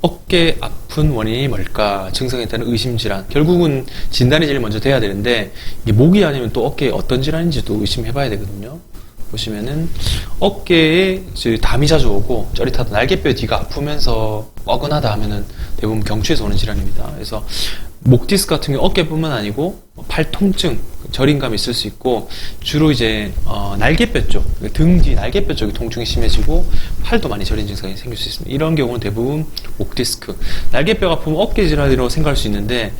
어깨 아픈 원인이 뭘까? 증상에 따른 의심질환. 결국은 진단이 제일 먼저 돼야 되는데, 이게 목이 아니면 또 어깨에 어떤 질환인지도 의심해봐야 되거든요. 보시면은, 어깨에 담이 자주 오고, 짜릿하다, 날개뼈 뒤가 아프면서 뻐근하다 하면은 대부분 경추에서 오는 질환입니다. 그래서, 목 디스크 같은 경우 어깨뿐만 아니고 팔 통증, 저림감이 있을 수 있고 주로 이제 날개뼈 쪽, 등 뒤 날개뼈 쪽이 통증이 심해지고 팔도 많이 저린 증상이 생길 수 있습니다. 이런 경우는 대부분 목 디스크, 날개뼈가 아프면 어깨 질환이라고 생각할 수 있는데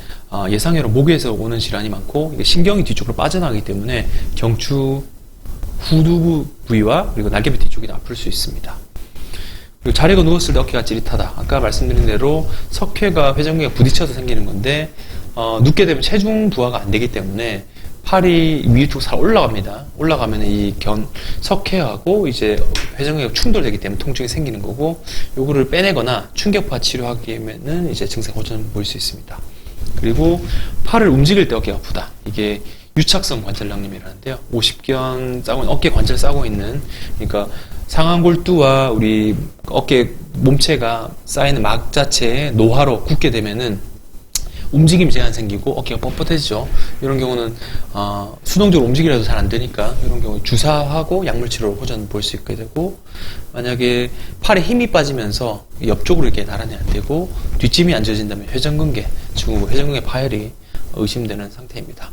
예상외로 목에서 오는 질환이 많고 이게 신경이 뒤쪽으로 빠져나가기 때문에 경추 후두부 부위와 그리고 날개뼈 뒤쪽이 아플 수 있습니다. 그리고 자리고 누웠을 때 어깨가 찌릿하다. 아까 말씀드린 대로 석회가 회전근개가 부딪혀서 생기는 건데 눕게 되면 체중 부하가 안 되기 때문에 팔이 위쪽으로 살 올라갑니다. 올라가면 이 석회하고 이제 회전근개가 충돌되기 때문에 통증이 생기는 거고 요거를 빼내거나 충격파 치료하기에는 이제 증상 호전을 보일 수 있습니다. 그리고 팔을 움직일 때 어깨가 아프다. 이게 유착성 관절낭림이라는데요. 50견 싸고 어깨 관절 싸고 있는 그러니까 상완골두와 우리 어깨 몸체가 쌓이는 막 자체에 노화로 굳게 되면은 움직임 제한 생기고 어깨가 뻣뻣해지죠. 이런 경우는 수동적으로 움직이라도 잘 안 되니까 이런 경우 주사하고 약물치료로 호전 볼 수 있게 되고 만약에 팔에 힘이 빠지면서 옆쪽으로 이렇게 나란히 안 되고 뒷짐이 안 져진다면 회전근개, 증후 회전근개 파열이 의심되는 상태입니다.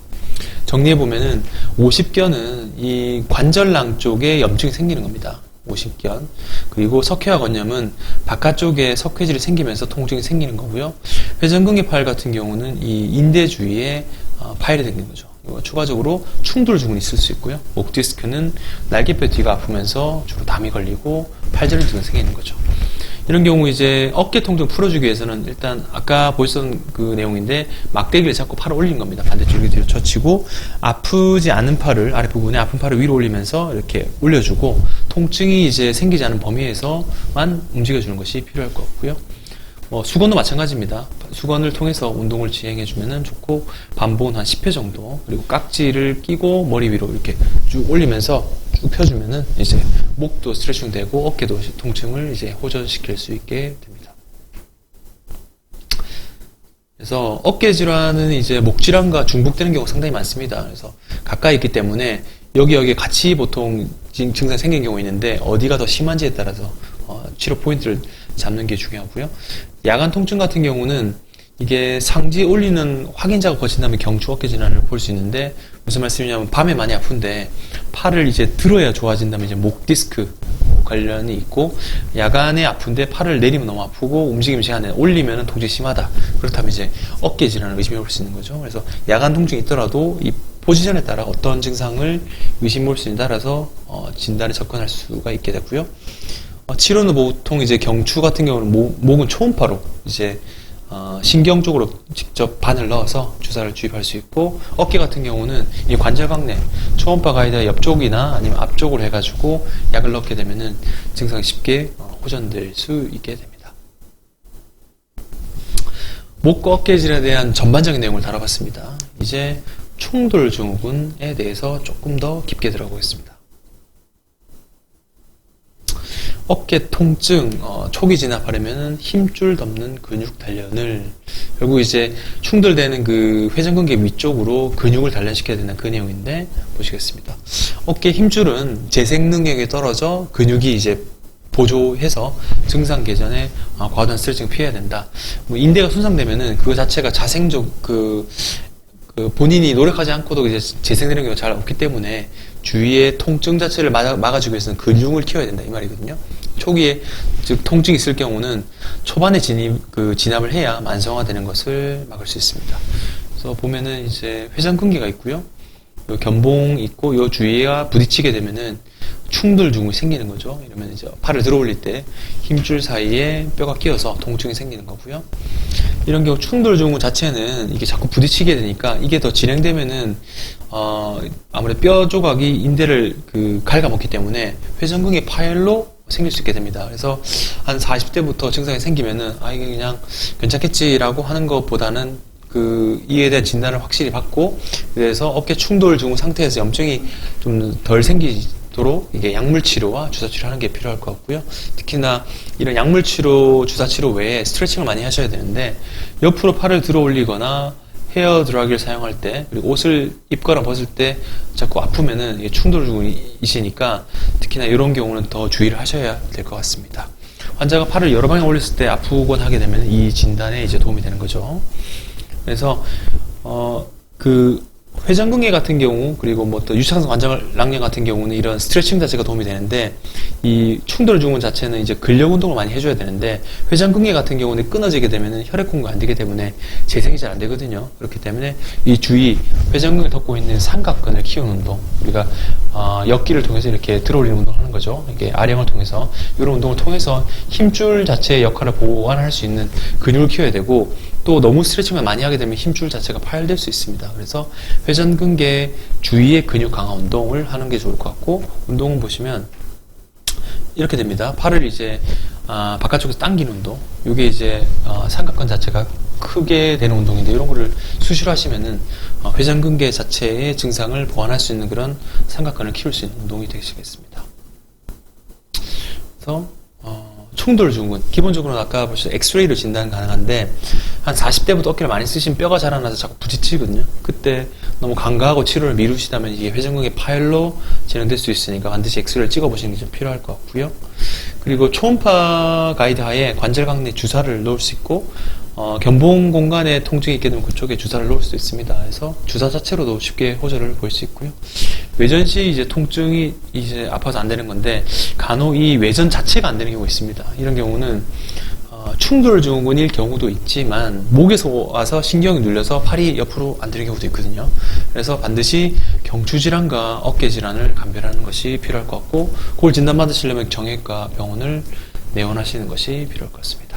정리해보면은 50견은 이 관절낭 쪽에 염증이 생기는 겁니다. 50견. 그리고 석회화 건염은 바깥쪽에 석회질이 생기면서 통증이 생기는 거고요. 회전근개 파열 같은 경우는 이 인대 주위에 파열이 생기는 거죠. 추가적으로 충돌 증후는 있을 수 있고요. 목 디스크는 날개뼈 뒤가 아프면서 주로 담이 걸리고 팔저림 등이 생기는 거죠. 이런 경우 이제 어깨 통증 풀어주기 위해서는 일단 아까 보셨던 그 내용인데 막대기를 잡고 팔을 올린 겁니다. 반대쪽에 뒤로 젖히고 아프지 않은 팔을 아랫부분에 아픈 팔을 위로 올리면서 이렇게 올려주고 통증이 이제 생기지 않은 범위에서만 움직여주는 것이 필요할 것 같고요. 수건도 마찬가지입니다. 수건을 통해서 운동을 진행해주면 좋고 반복은 한 10회 정도 그리고 깍지를 끼고 머리 위로 이렇게 쭉 올리면서 쭉 펴주면은 이제 목도 스트레칭 되고 어깨도 통증을 이제 호전시킬 수 있게 됩니다. 그래서 어깨 질환은 이제 목 질환과 중복되는 경우가 상당히 많습니다. 그래서 가까이 있기 때문에 여기 같이 보통 증상이 생긴 경우 있는데 어디가 더 심한지에 따라서 치료 포인트를 잡는 게 중요하고요. 야간 통증 같은 경우는 이게 상지에 올리는 확인자가 거친다면 경추 어깨 질환을 볼 수 있는데 무슨 말씀이냐면 밤에 많이 아픈데 팔을 이제 들어야 좋아진다면 이제 목 디스크 관련이 있고 야간에 아픈데 팔을 내리면 너무 아프고 움직임 시간에 올리면 통증이 심하다. 그렇다면 이제 어깨 질환을 의심해 볼 수 있는 거죠. 그래서 야간 통증이 있더라도 이 포지션에 따라 어떤 증상을 의심해 볼 수 있는지 따라서 진단에 접근할 수가 있게 되고요. 치료는 보통 이제 경추 같은 경우는 목은 초음파로 이제 신경 쪽으로 직접 바늘 넣어서 주사를 주입할 수 있고 어깨 같은 경우는 이 관절각 내 초음파가 아니라 옆쪽이나 아니면 앞쪽으로 해가지고 약을 넣게 되면은 증상이 쉽게 호전될 수 있게 됩니다. 목과 어깨 질환에 대한 전반적인 내용을 다뤄봤습니다. 이제 충돌 증후군에 대해서 조금 더 깊게 들어보겠습니다. 어깨 통증, 초기 진압하려면 힘줄 덮는 근육 단련을 결국 이제 충돌되는 그 회전근개 위쪽으로 근육을 단련시켜야 된다는 그 내용인데 보시겠습니다. 어깨 힘줄은 재생 능력이 떨어져 근육이 이제 보조해서 증상 개선에 과도한 스트레칭을 피해야 된다. 인대가 손상되면은 그 자체가 자생적 본인이 노력하지 않고도 이제 재생되는 경우가 잘 없기 때문에 주위의 통증 자체를 막아주기 위해서는 근육을 키워야 된다 이 말이거든요. 초기에 즉 통증이 있을 경우는 초반에 진압을 해야 만성화되는 것을 막을 수 있습니다. 그래서 보면은 이제 회전근개가 있고요, 요 견봉이 있고 요 주위가 부딪히게 되면은 충돌 증후군이 생기는 거죠. 이러면 이제 팔을 들어 올릴 때 힘줄 사이에 뼈가 끼어서 통증이 생기는 거고요. 이런 경우 충돌 증후군 자체는 이게 자꾸 부딪히게 되니까 이게 더 진행되면은 아무래도 뼈 조각이 인대를 갉아먹기 때문에 회전근개 파열로 생길 수 있게 됩니다. 그래서 한 40대부터 증상이 생기면은 이게 그냥 괜찮겠지라고 하는 것보다는 이에 대한 진단을 확실히 받고 그래서 어깨 충돌 증후 상태에서 염증이 좀 덜 생기지 되도록 이게 약물 치료와 주사 치료하는 게 필요할 것 같고요. 특히나 이런 약물 치료, 주사 치료 외에 스트레칭을 많이 하셔야 되는데 옆으로 팔을 들어 올리거나 헤어 드라이기를 사용할 때, 그리고 옷을 입거나 벗을 때 자꾸 아프면은 이게 충돌 증후이시니까 특히나 이런 경우는 더 주의를 하셔야 될 것 같습니다. 환자가 팔을 여러 방향 올렸을 때 아프곤 하게 되면 이 진단에 이제 도움이 되는 거죠. 그래서 회전근개 같은 경우, 그리고 뭐 또 유창성 관절낭량 같은 경우는 이런 스트레칭 자체가 도움이 되는데, 이 충돌 증후 자체는 이제 근력 운동을 많이 해줘야 되는데, 회전근개 같은 경우는 끊어지게 되면 혈액 공급이 안 되기 때문에 재생이 잘 안 되거든요. 그렇기 때문에 이 주위 회전근개를 덮고 있는 삼각근을 키우는 운동, 우리가 역기를 통해서 이렇게 들어올리는 운동을 하는 거죠. 이게 아령을 통해서, 이런 운동을 통해서 힘줄 자체의 역할을 보완할 수 있는 근육을 키워야 되고, 또 너무 스트레칭을 많이 하게 되면 힘줄 자체가 파열될 수 있습니다. 그래서 회전근개 주위의 근육 강화 운동을 하는 게 좋을 것 같고, 운동은 보시면 이렇게 됩니다. 팔을 이제 바깥쪽에서 당기는 운동, 이게 이제 삼각근 자체가 크게 되는 운동인데, 이런 거를 수시로 하시면은 회전근개 자체의 증상을 보완할 수 있는 그런 삼각근을 키울 수 있는 운동이 되시겠습니다. 그래서 충돌 증후군, 기본적으로 아까 보셨던 엑스레이로 진단 가능한데, 한 40대부터 어깨를 많이 쓰시면 뼈가 자라나서 자꾸 부딪히거든요. 그때 너무 간과하고 치료를 미루시다면 이게 회전근개 파열로 진행될 수 있으니까 반드시 엑스레이를 찍어보시는 게 좀 필요할 것 같고요. 그리고 초음파 가이드 하에 관절각 내 주사를 놓을 수 있고, 견봉 공간에 통증이 있게 되면 그쪽에 주사를 놓을 수 있습니다. 그래서 주사 자체로도 쉽게 호전을 볼 수 있고요. 외전 시 이제 통증이 이제 아파서 안 되는 건데, 간혹 이 외전 자체가 안 되는 경우가 있습니다. 이런 경우는 충돌 증후군일 경우도 있지만, 목에서 와서 신경이 눌려서 팔이 옆으로 안 되는 경우도 있거든요. 그래서 반드시 경추질환과 어깨질환을 감별하는 것이 필요할 것 같고, 그걸 진단받으시려면 정형외과 병원을 내원하시는 것이 필요할 것 같습니다.